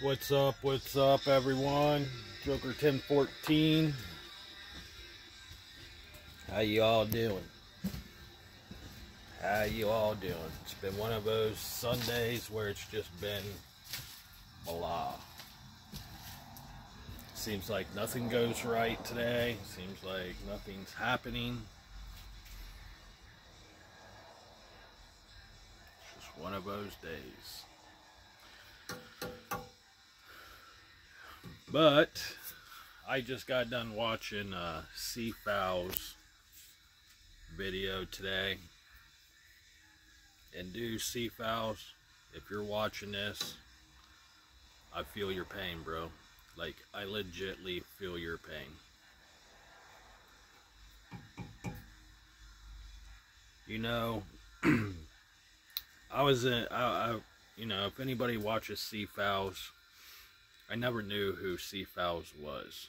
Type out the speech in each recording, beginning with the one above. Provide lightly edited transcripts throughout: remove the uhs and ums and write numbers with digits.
What's up, everyone? Joker 1014. How you all doing? How you all doing? It's been one of those Sundays where it's just been blah. Seems like nothing goes right today. Seems like nothing's happening. It's just one of those days. But I just got done watching Cfowls video today. And do Cfowls, if you're watching this, I feel your pain, bro. Like, I legitly feel your pain. You know, if anybody watches Cfowls, I never knew who Cfowls was.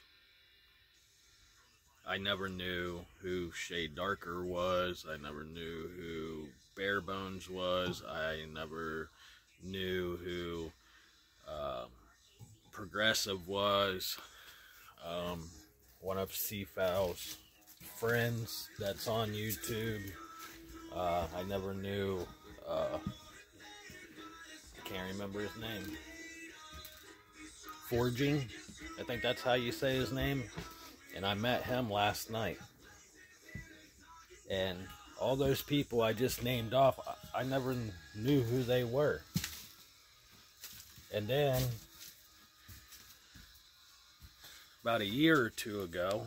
I never knew who Shade Darker was. I never knew who Bare Bones was. I never knew who Progressive was. One of Cfowls' friends that's on YouTube. I never knew. I can't remember his name. Forging, I think that's how you say his name. And I met him last night. And all those people I just named off, I never knew who they were. And then, about a year or two ago,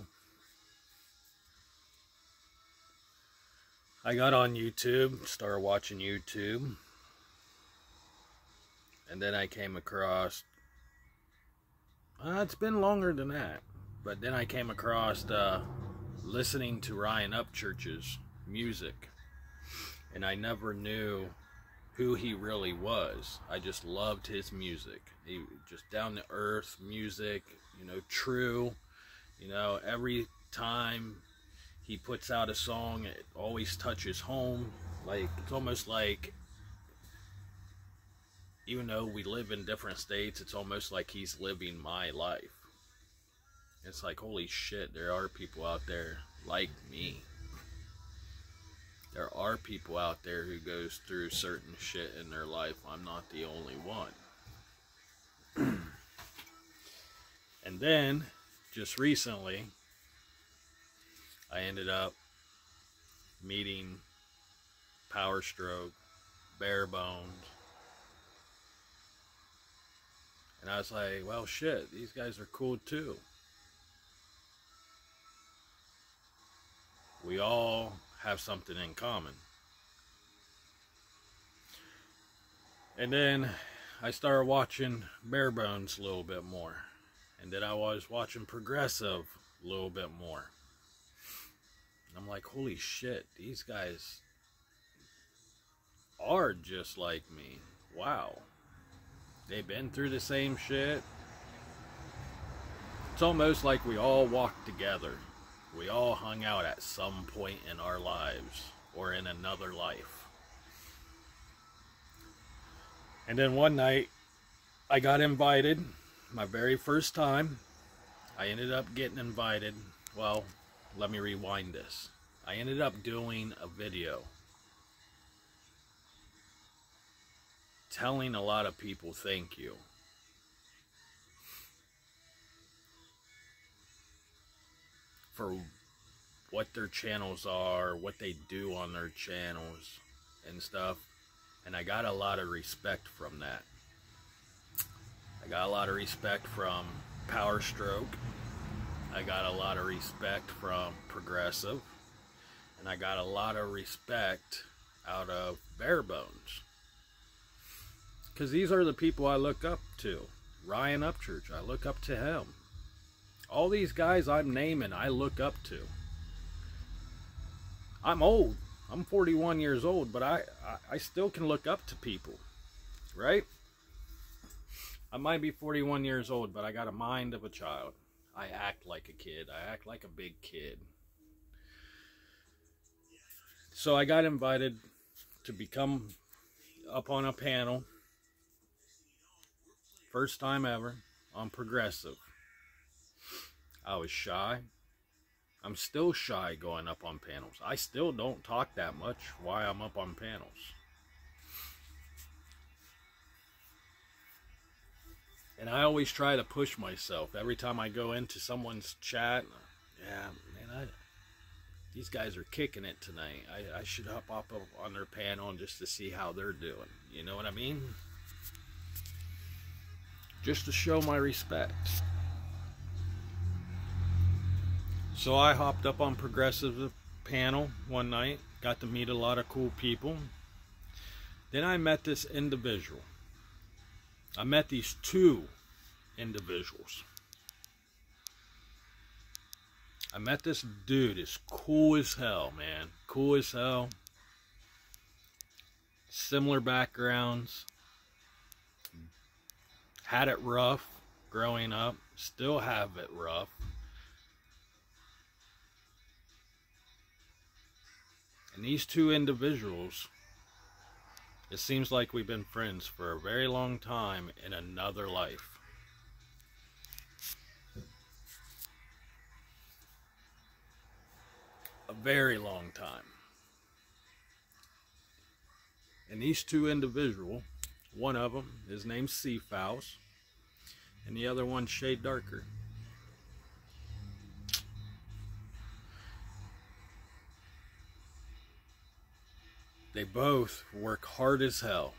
I got on YouTube, started watching YouTube. And then I came across, it's been longer than that. But then I came across listening to Ryan Upchurch's music. And I never knew who he really was. I just loved his music. He just down to earth music, true. Every time he puts out a song, it always touches home. Like, it's almost like, even though we live in different states, it's almost like he's living my life. It's like, holy shit, there are people out there like me. There are people out there who goes through certain shit in their life. I'm not the only one. And then, just recently, I ended up meeting Power Stroke, Bare Bones. And I was like, well, shit, these guys are cool too. We all have something in common. And then I started watching Bare Bones a little bit more. And then I was watching Progressive a little bit more. And I'm like, holy shit, these guys are just like me. Wow. They've been through the same shit. It's almost like we all walked together. We all hung out at some point in our lives, or in another life. And then one night, I got invited, my very first time. I ended up getting invited. Well, let me rewind this. I ended up doing a video telling a lot of people thank you. For what their channels are, what they do on their channels and stuff. And I got a lot of respect from that. I got a lot of respect from Power Stroke. I got a lot of respect from Progressive. And I got a lot of respect out of Bare Bones. Because these are the people I look up to. Ryan Upchurch, I look up to him. All these guys I'm naming, I look up to. I'm old. I'm 41 years old, but I still can look up to people, right? I might be 41 years old, but I got a mind of a child. I act like a kid. I act like a big kid. So I got invited to become up on a panel First time ever on Progressive. I was shy. I'm still shy going up on panels. I still don't talk that much while I'm up on panels. And I always try to push myself. Every time I go into someone's chat, yeah, man, these guys are kicking it tonight. I should hop up on their panel just to see how they're doing. You know what I mean? Just to show my respect. So I hopped up on Progressive panel one night. Got to meet a lot of cool people. Then I met this individual. I met these two individuals. I met this dude. It's cool as hell, man. Cool as hell. Similar backgrounds. Had it rough growing up. Still have it rough. And these two individuals, it seems like we've been friends for a very long time in another life. A very long time. And these two individuals, one of them, his name's Cfowls, and the other one shade darker. They both work hard as hell.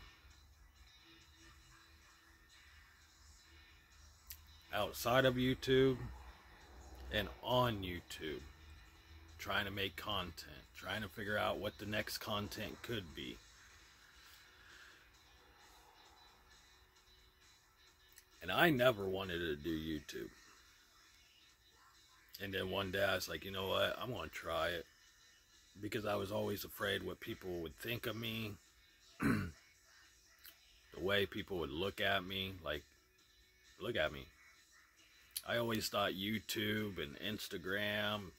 Outside of YouTube and on YouTube. Trying to make content. Trying to figure out what the next content could be. And I never wanted to do YouTube. And then one day I was like, you know what? I'm going to try it. Because I was always afraid what people would think of me. The way people would look at me. Like, look at me. I always thought YouTube and Instagram,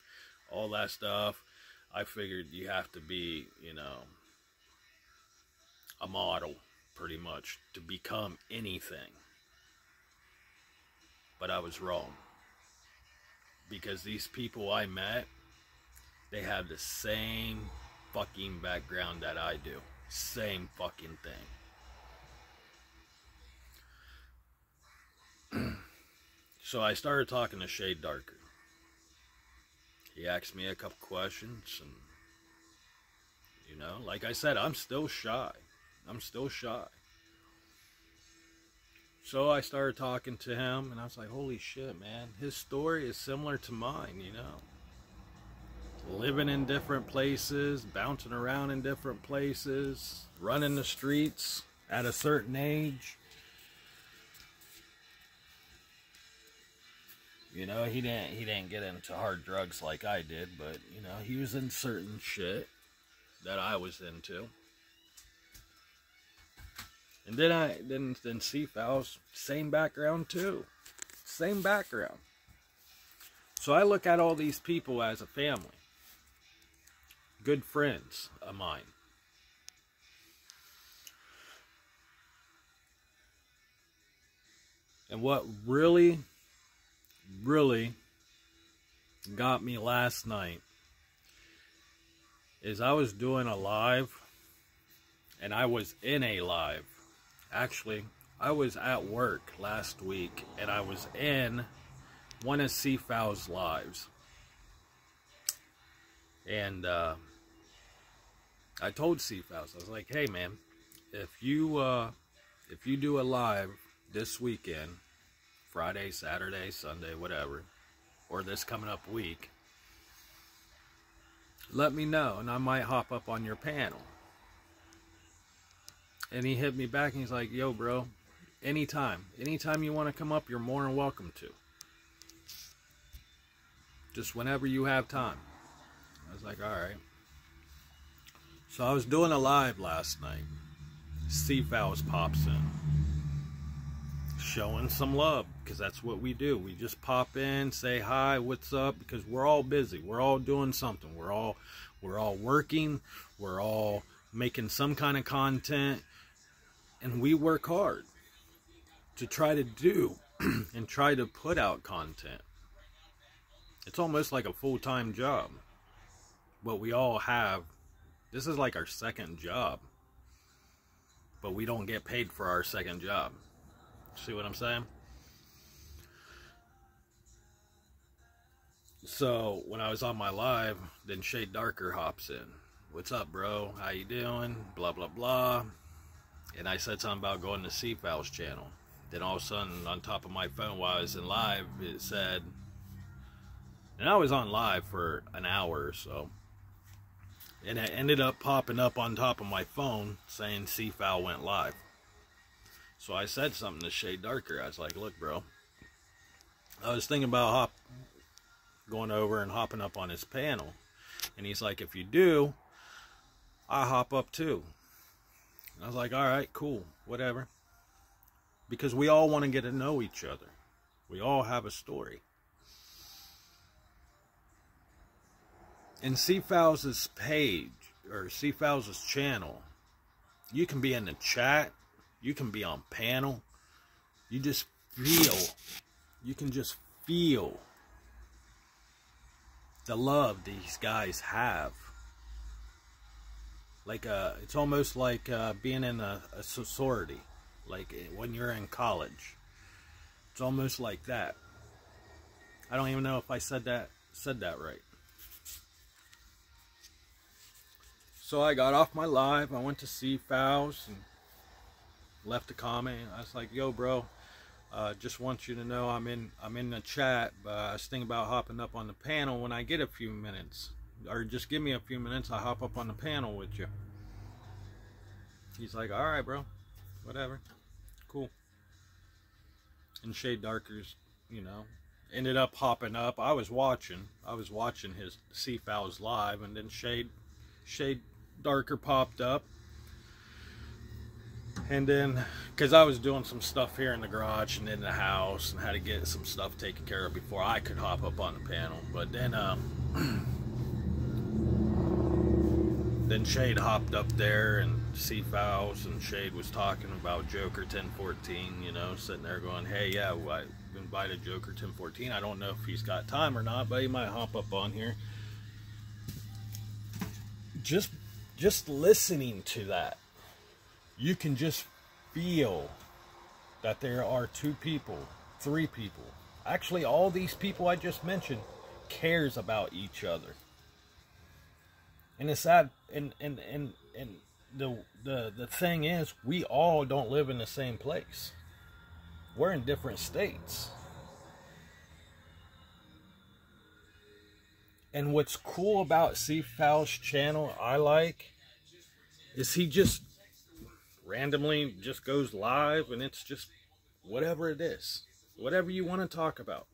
all that stuff, I figured you have to be, you know, a model, pretty much, to become anything. But I was wrong. Because these people I met, they have the same fucking background that I do. Same fucking thing. So I started talking to Shade Darker. He asked me a couple questions, and you know, like I said, I'm still shy. I'm still shy. So I started talking to him, and I was like, holy shit, man. His story is similar to mine, you know. Living in different places, bouncing around in different places, running the streets at a certain age. You know, he didn't get into hard drugs like I did, but you know, he was in certain shit that I was into. And then Cfowls, same background too. Same background. So I look at all these people as a family. Good friends of mine. And what really got me last night is I was doing a live, and I was in a live. Actually, I was at work last week, and I was in one of Cfowls' lives. And I told Cfowls, I was like, hey man, if you do a live this weekend, Friday, Saturday, Sunday, whatever, or this coming up week, let me know, and I might hop up on your panel. And he hit me back, and he's like, yo bro, anytime you want to come up, you're more than welcome to. Just whenever you have time. I was like, alright. So I was doing a live last night. Cfowls pops in. Showing some love, because that's what we do. We just pop in, say hi, what's up, because we're all busy. We're all doing something. We're all working. We're all making some kind of content, and we work hard. to try to do and try to put out content. It's almost like a full-time job. But we all have, this is like our second job. But we don't get paid for our second job. See what I'm saying? So when I was on my live, then Shade Darker hops in. What's up, bro? How you doing? Blah, blah, blah. And I said something about going to Cfowls channel. Then all of a sudden, on top of my phone while I was in live, it said, and I was on live for an hour or so, and it ended up popping up on top of my phone saying Cfowl went live. So I said something to Shade Darker. I was like, look, bro, I was thinking about going over and hopping up on his panel. And he's like, if you do, I hop up too. And I was like, all right, cool, whatever. Because we all want to get to know each other. We all have a story. In Cfowls' page, or Cfowls' channel, you can be in the chat, you can be on panel, you can just feel the love these guys have. Like it's almost like being in a sorority, like when you're in college. It's almost like that. I don't even know if I said that right. So I got off my live. I went to Cfowls and left a comment. I was like, "Yo, bro, just want you to know I'm in the chat. But I was thinking about hopping up on the panel when I get a few minutes, or just give me a few minutes. I hop up on the panel with you." He's like, "All right, bro, whatever, cool." And Shade Darker's, ended up hopping up. I was watching his Cfowls live, and then Shade Darker popped up. And then, because I was doing some stuff here in the garage and in the house, and had to get some stuff taken care of before I could hop up on the panel. But then, then Shade hopped up there, and Cfowls, and Shade was talking about Joker 1014, sitting there going, "Hey, yeah, I invited Joker 1014. I don't know if he's got time or not, but he might hop up on here." Just listening to that, you can just feel that there are 2 people, 3 people. Actually, all these people I just mentioned cares about each other. And it's sad, and the thing is, we all don't live in the same place. We're in different states. And what's cool about Cfowls' channel, I like, is he just randomly just goes live, and it's just whatever it is. Whatever you want to talk about.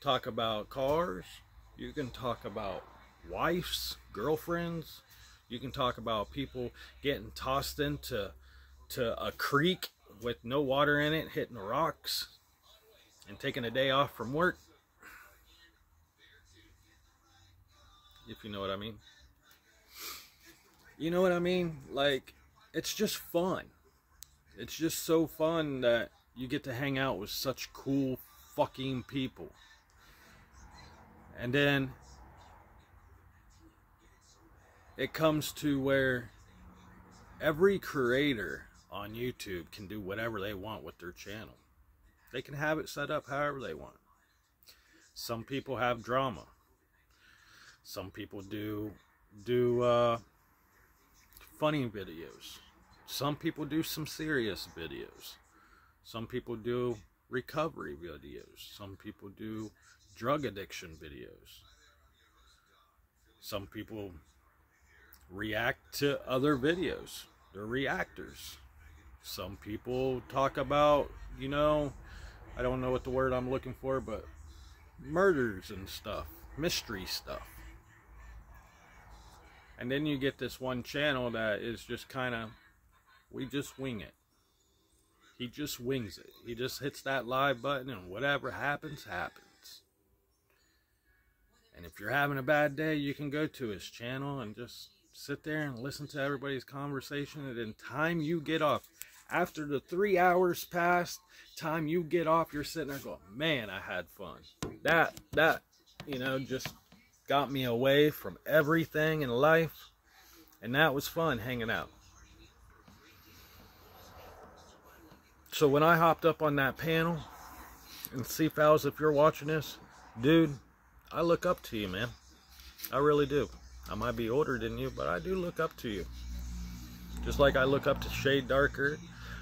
Talk about cars. You can talk about wives, girlfriends. You can talk about people getting tossed into a creek with no water in it, hitting the rocks, and taking a day off from work. If you know what I mean. You know what I mean? Like, it's just fun. It's just so fun that you get to hang out with such cool fucking people. And then it comes to where every creator on YouTube can do whatever they want with their channel. They can have it set up however they want. Some people have drama. Some people do funny videos. Some people do some serious videos. Some people do recovery videos. Some people do drug addiction videos. Some people react to other videos. They're reactors. Some people talk about, I don't know what the word I'm looking for, but murders and stuff, mystery stuff. And then you get this one channel that is just kind of, we just wing it. He just wings it. He just hits that live button, and whatever happens, happens. And if you're having a bad day, you can go to his channel and just sit there and listen to everybody's conversation. And in time you get off, After the 3 hours passed, time you get off, you're sitting there going, man, I had fun. That, you know, just got me away from everything in life. And that was fun hanging out. So when I hopped up on that panel, and Cfowls, if you're watching this, dude, I look up to you, man. I really do. I might be older than you, but I do look up to you. Just like I look up to Shade Darker,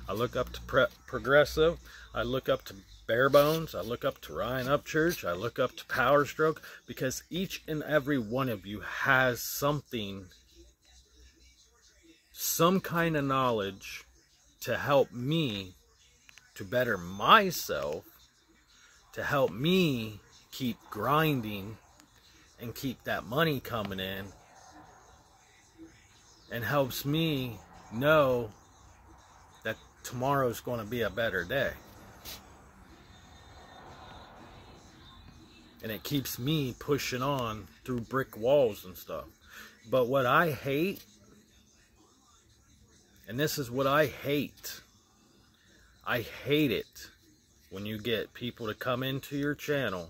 I look up to Progressive, I look up to Bare Bones, I look up to Ryan Upchurch, I look up to Power Stroke, because each and every one of you has something, some kind of knowledge to help me to better myself, to help me keep grinding and keep that money coming in, and helps me know that tomorrow's going to be a better day. And it keeps me pushing on through brick walls and stuff. But what I hate, and this is what I hate it when you get people to come into your channel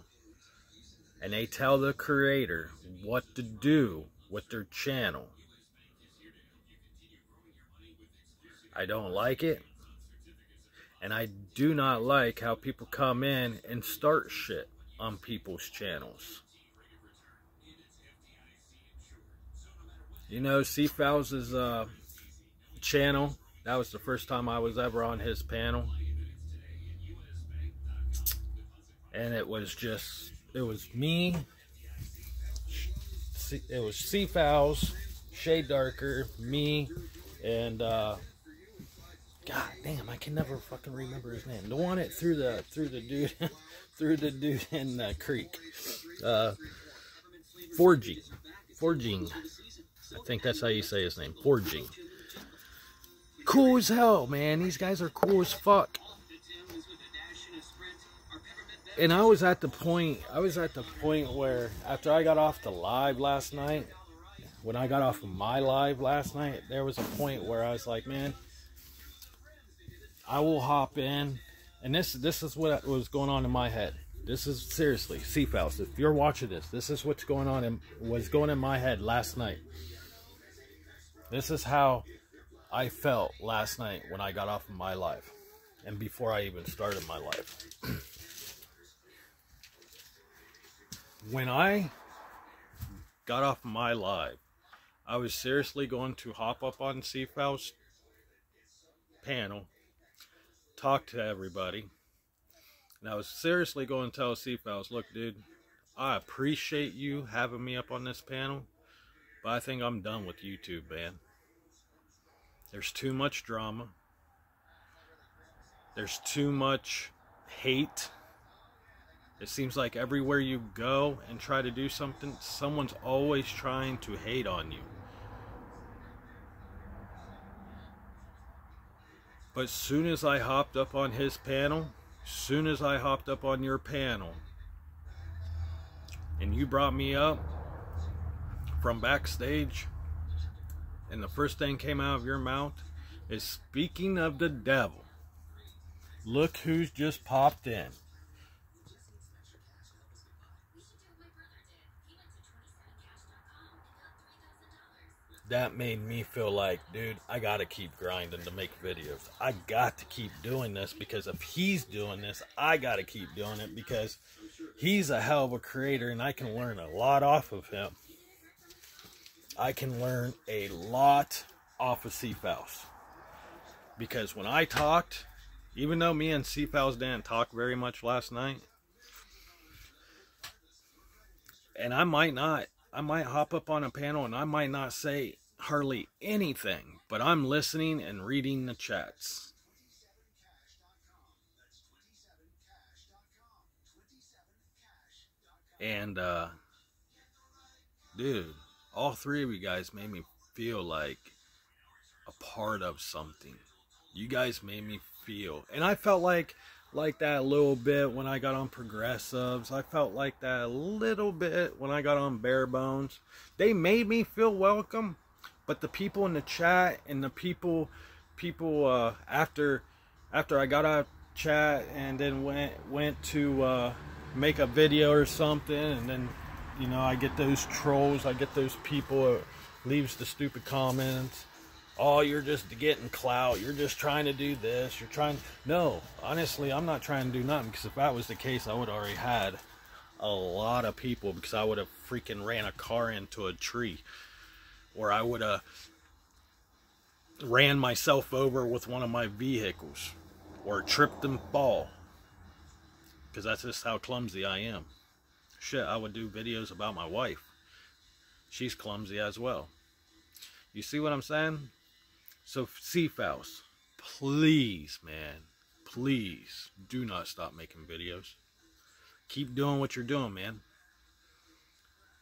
and they tell the creator what to do with their channel. I don't like it. And I do not like how people come in and start shit on people's channels. You know, Cfowls' channel, that was the first time I was ever on his panel. And it was me, it was Cfowls, Shade Darker, me, and God damn, I can never fucking remember his name. The one that threw the dude threw the dude in the creek. 4G. I think that's how you say his name. 4G. Cool as hell, man. These guys are cool as fuck. And I was at the point where after I got off the live last night, when I got off of my live last night, there was a point where I was like, man, I will hop in. And this is what was going on in my head. This is seriously, Cfowls, if you're watching this, this is what's going on in my head last night. This is how I felt last night when I got off of my live, and before I even started my live. When I got off my live, I was seriously going to hop up on Cfowls' panel, talk to everybody, and I was seriously going to tell Cfowls, look, dude, I appreciate you having me up on this panel, but I think I'm done with YouTube, man. There's too much drama. There's too much hate. It seems like everywhere you go and try to do something, someone's always trying to hate on you. But as soon as I hopped up on his panel, as soon as I hopped up on your panel, and you brought me up from backstage, and the first thing came out of your mouth is, speaking of the devil, look who's just popped in. That made me feel like, dude, I gotta keep grinding to make videos. I got to keep doing this, because if he's doing this, I gotta keep doing it, because he's a hell of a creator and I can learn a lot off of him. I can learn a lot off of Cfowls. Because when I talked, even though me and Cfowls didn't talk very much last night, and I might hop up on a panel and I might not say hardly anything, but I'm listening and reading the chats. And, dude, all three of you guys made me feel like a part of something. You guys made me feel, and I felt like that a little bit when I got on Progressives. I felt like that a little bit when I got on Bare Bones. They made me feel welcome, but the people in the chat and the people people after I got out of chat and then went to make a video or something, and then, you know, I get those trolls, I get those people leaves the stupid comments. Oh, you're just getting clout. You're just trying to do this. You're trying. No, honestly, I'm not trying to do nothing, because if that was the case, I would have already had a lot of people, because I would have freaking ran a car into a tree, or I would have ran myself over with one of my vehicles, or tripped and fall, because that's just how clumsy I am. Shit, I would do videos about my wife. She's clumsy as well. You see what I'm saying? So, Cfowls, please, man, please do not stop making videos. Keep doing what you're doing, man.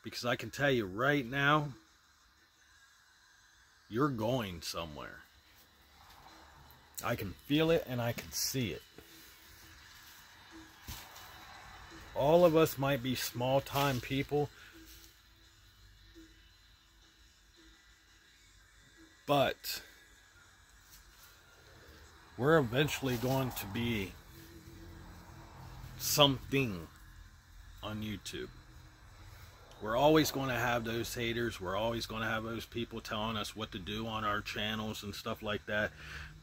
Because I can tell you right now, you're going somewhere. I can feel it and I can see it. All of us might be small-time people, but we're eventually going to be something on YouTube. We're always going to have those haters. We're always going to have those people telling us what to do on our channels and stuff like that.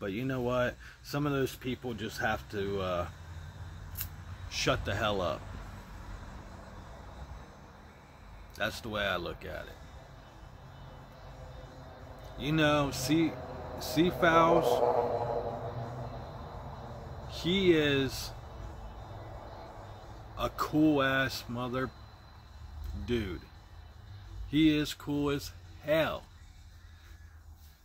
But you know what? Some of those people just have to shut the hell up. That's the way I look at it. You know, Cfowls, he is a cool ass mother dude. He is cool as hell.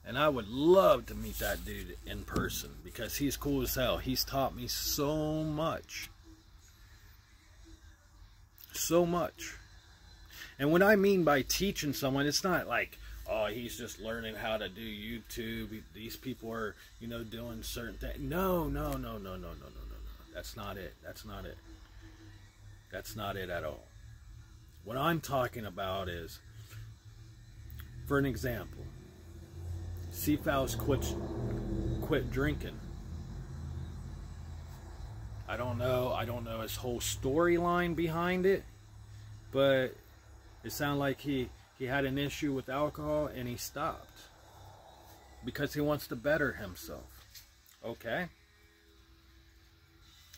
And I would love to meet that dude in person, because he's cool as hell. He's taught me so much. So much. And what I mean by teaching someone, it's not like, oh, he's just learning how to do YouTube. These people are, you know, doing certain things. No. That's not it. That's not it. That's not it at all. What I'm talking about is, for an example, Cfowls quit drinking. I don't know his whole storyline behind it, but it sounded like he had an issue with alcohol and he stopped because he wants to better himself. Okay.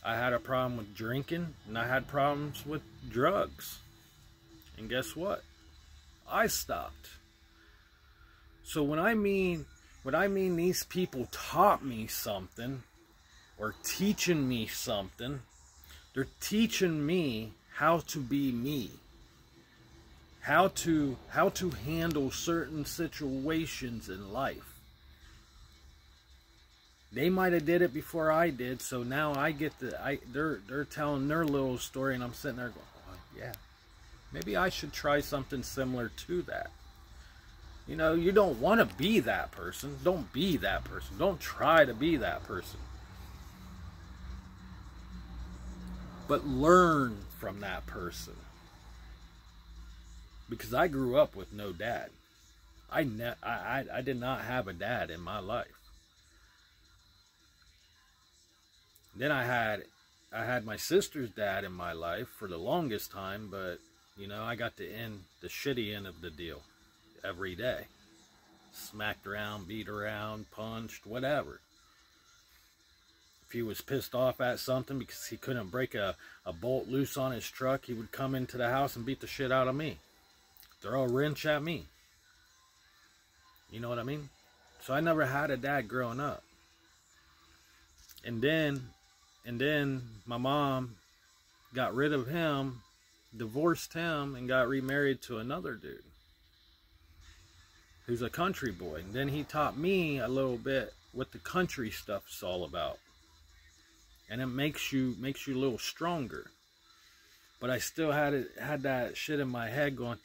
I had a problem with drinking, and I had problems with drugs. And guess what? I stopped. So when I mean these people taught me something, or teaching me something, they're teaching me how to be me. How to handle certain situations in life. They might have did it before I did, so now I get they're telling their little story, and I'm sitting there going, oh, yeah, maybe I should try something similar to that. You know, you don't want to be that person. Don't be that person. Don't try to be that person. But learn from that person. Because I grew up with no dad. I did not have a dad in my life. Then I had my sister's dad in my life for the longest time, but you know, I got to end the shitty end of the deal every day. Smacked around, beat around, punched, whatever. If he was pissed off at something because he couldn't break a bolt loose on his truck, he would come into the house and beat the shit out of me. Throw a wrench at me. You know what I mean? So I never had a dad growing up. And then my mom got rid of him, divorced him, and got remarried to another dude who's a country boy. And then he taught me a little bit what the country stuff's all about. And it makes you a little stronger. But I still had that shit in my head going,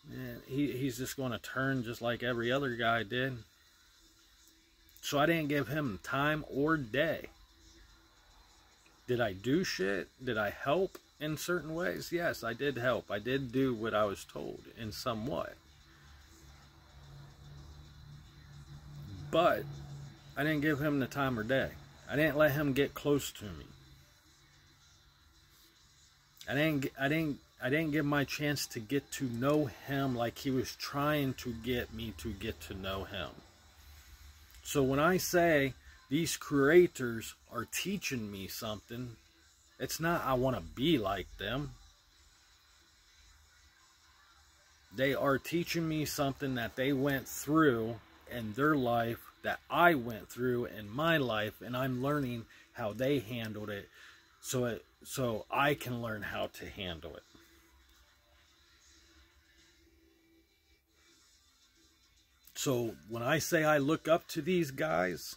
man, he's just going to turn just like every other guy did. So I didn't give him time or day. Did I do shit? Did I help in certain ways? Yes, I did help. I did do what I was told in some way. But I didn't give him the time of day. I didn't let him get close to me. I didn't give my chance to get to know him like he was trying to get me to get to know him. So when I say these creators are teaching me something, it's not I want to be like them. They are teaching me something that they went through in their life that I went through in my life, and I'm learning how they handled it so I can learn how to handle it. So when I say I look up to these guys,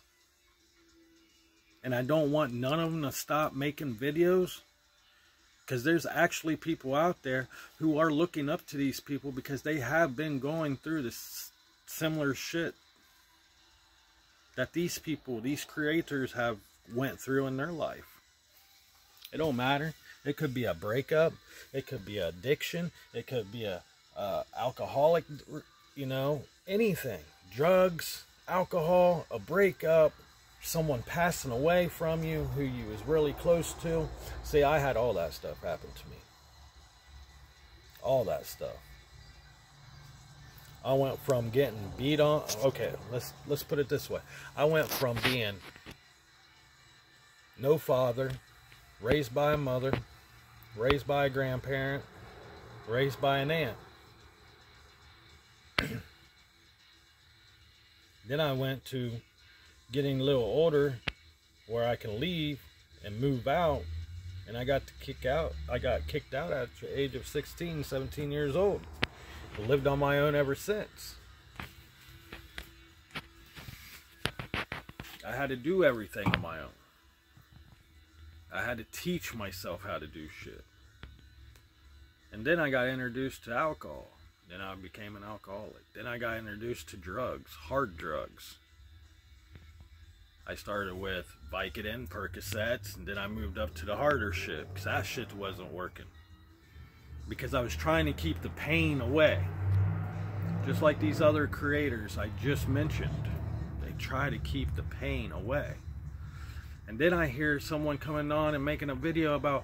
and I don't want none of them to stop making videos, because there's actually people out there who are looking up to these people because they have been going through this similar shit that these people, these creators have went through in their life. It don't matter. It could be a breakup. It could be addiction. It could be a alcoholic, you know, anything. Drugs, alcohol, a breakup, someone passing away from you who you was really close to. See, I had all that stuff happen to me. All that stuff. I went from getting beat on. Okay, let's put it this way. I went from being no father, raised by a mother, raised by a grandparent, raised by an aunt. Then I went to getting a little older where I can leave and move out, and I got kicked out at the age of 16, 17 years old. I lived on my own ever since. I had to do everything on my own. I had to teach myself how to do shit. And then I got introduced to alcohol. Then I became an alcoholic. Then I got introduced to drugs, hard drugs. I started with Vicodin, Percocets, and then I moved up to the harder shit because that shit wasn't working. Because I was trying to keep the pain away. Just like these other creators I just mentioned. They try to keep the pain away. And then I hear someone coming on and making a video about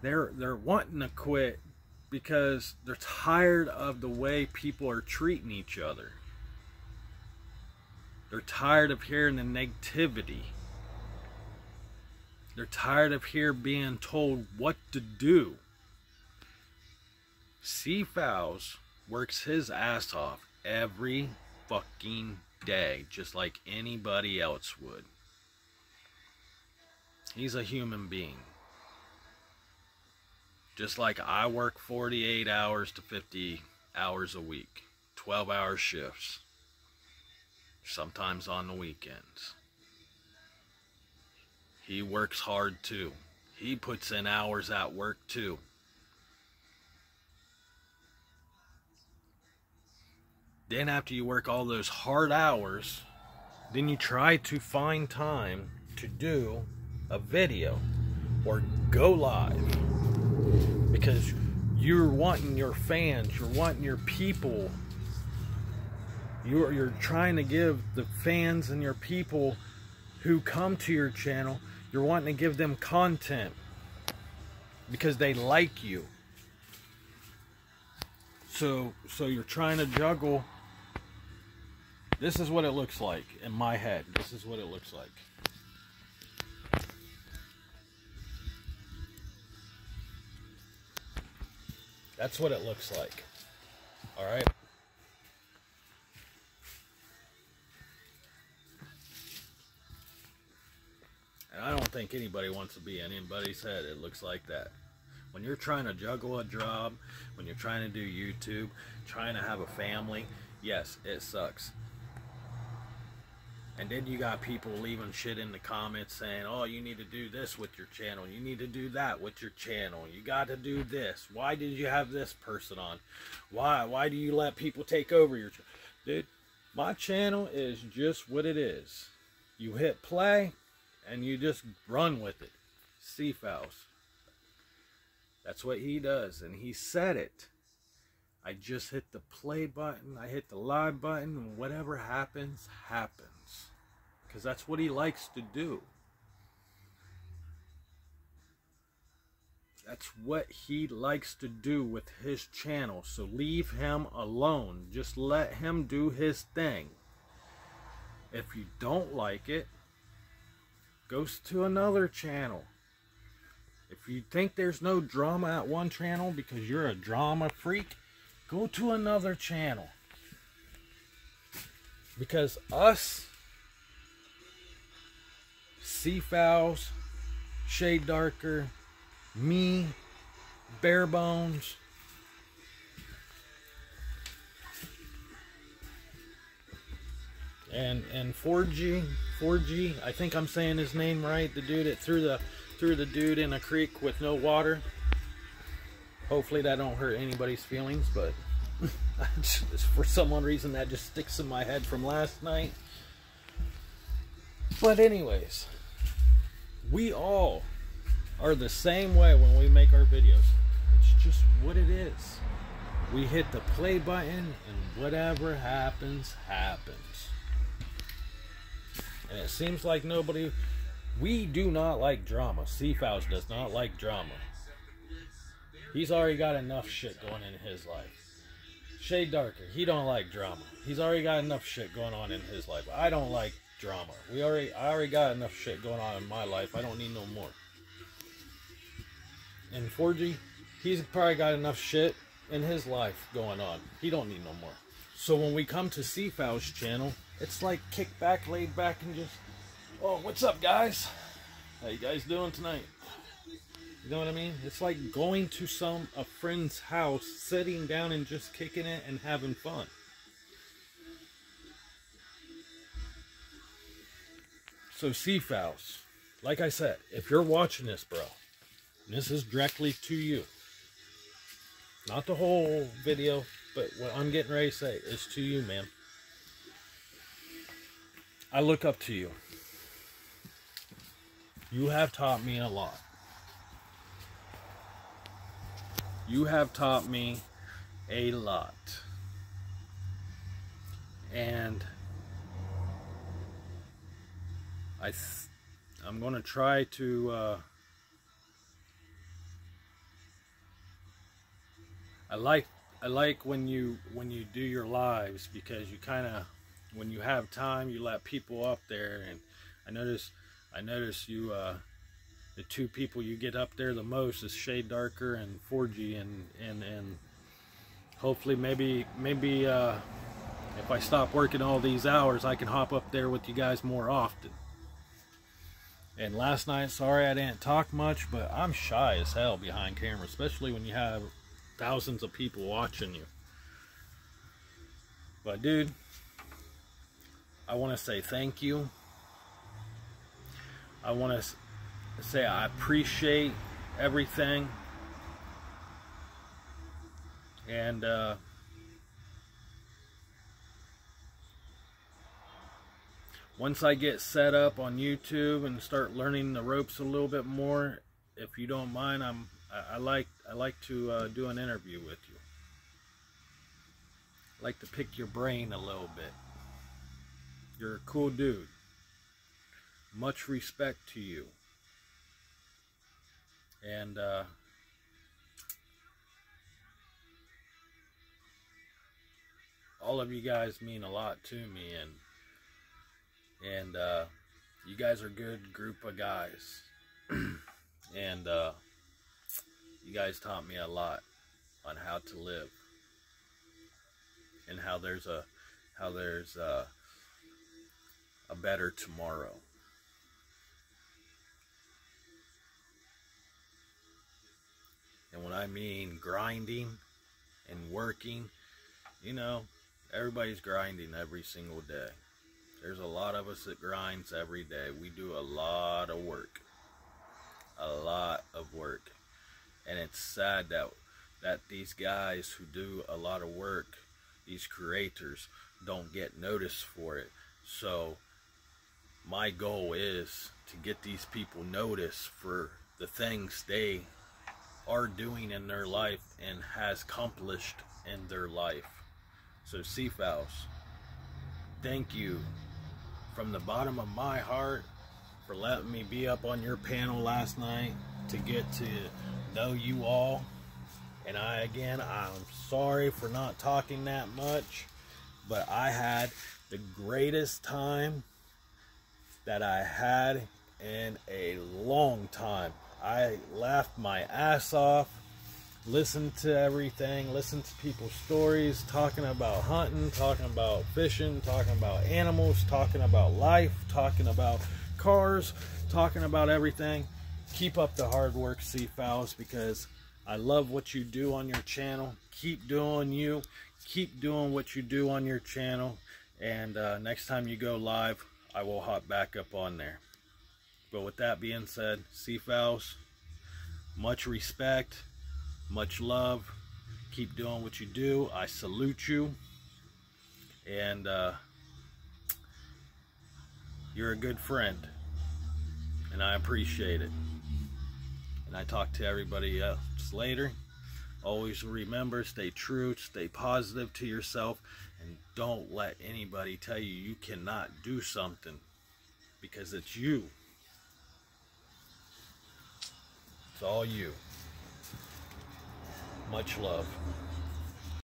they're wanting to quit because they're tired of the way people are treating each other. They're tired of hearing the negativity. They're tired of being told what to do. Cfowls works his ass off every fucking day, just like anybody else would. He's a human being. Just like I work 48 hours to 50 hours a week. 12-hour shifts. Sometimes on the weekends. He works hard too. He puts in hours at work too. Then after you work all those hard hours, then you try to find time to do a video or go live. Because you're wanting your fans, you're wanting your people, you're trying to give the fans and your people who come to your channel, you're wanting to give them content because they like you. So you're trying to juggle. This is what it looks like in my head. This is what it looks like. That's what it looks like. Alright? And I don't think anybody wants to be in anybody's head. It looks like that. When you're trying to juggle a job, when you're trying to do YouTube, trying to have a family, yes, it sucks. And then you got people leaving shit in the comments saying, oh, you need to do this with your channel. You need to do that with your channel. You got to do this. Why did you have this person on? Why do you let people take over your channel? Dude, my channel is just what it is. You hit play and you just run with it. Cfowls. That's what he does. And he said it. I just hit the play button. I hit the live button. And whatever happens, happens. because that's what he likes to do. That's what he likes to do with his channel. So leave him alone. Just let him do his thing. If you don't like it, go to another channel. If you think there's no drama at one channel because you're a drama freak, go to another channel. Because us, Cfowls, Shade Darker, me, Bare Bones, and 4G, I think I'm saying his name right, the dude that threw the dude in a creek with no water. Hopefully that don't hurt anybody's feelings, but for some reason that just sticks in my head from last night. But anyways, we all are the same way when we make our videos. It's just what it is. We hit the play button and whatever happens, happens. And it seems like we do not like drama. Cfowls does not like drama. He's already got enough shit going in his life. Shade Darker, he don't like drama. He's already got enough shit going on in his life. I don't like drama. I already got enough shit going on in my life. I don't need no more. And 4G, he's probably got enough shit in his life going on. He don't need no more. So when we come to Cfowls' channel, it's like kick back, laid back, and just, oh, what's up, guys? How you guys doing tonight? You know what I mean? It's like going to a friend's house, sitting down and just kicking it and having fun. So Cfowls, like I said, if you're watching this, bro, and this is directly to you, not the whole video, but what I'm getting ready to say is to you, man. I look up to you. You have taught me a lot. You have taught me a lot. And I'm going to try to I like when you do your lives, because you kind of, when you have time, you let people up there. And I notice you the two people you get up there the most is Shade Darker and 4G, and hopefully maybe if I stop working all these hours, I can hop up there with you guys more often. And last night, sorry I didn't talk much, but I'm shy as hell behind camera, especially when you have thousands of people watching you. But dude, I want to say thank you. I want to say I appreciate everything. And once I get set up on YouTube and start learning the ropes a little bit more, if you don't mind, I like to do an interview with you. I like to pick your brain a little bit. You're a cool dude. Much respect to you. And all of you guys mean a lot to me, and you guys are a good group of guys. And you guys taught me a lot on how to live, and how there's a better tomorrow. And when I mean grinding and working, you know, everybody's grinding every single day. There's a lot of us that grinds every day. We do a lot of work. A lot of work. And it's sad that these guys who do a lot of work, these creators, don't get noticed for it. So my goal is to get these people noticed for the things they are doing in their life and has accomplished in their life. So Cfowls, thank you from the bottom of my heart for letting me be up on your panel last night to get to know you all. And I'm sorry for not talking that much, but I had the greatest time that I had in a long time. I laughed my ass off, listened to everything, listened to people's stories, talking about hunting, talking about fishing, talking about animals, talking about life, talking about cars, talking about everything. Keep up the hard work, Cfowls, because I love what you do on your channel. Keep doing you. Keep doing what you do on your channel. And next time you go live, I will hop back up on there. But with that being said, Cfowls, much respect, much love. Keep doing what you do. I salute you. And you're a good friend. And I appreciate it. And I talk to everybody else later. Always remember, stay true, stay positive to yourself, and don't let anybody tell you you cannot do something, because it's you. It's all you. Much love.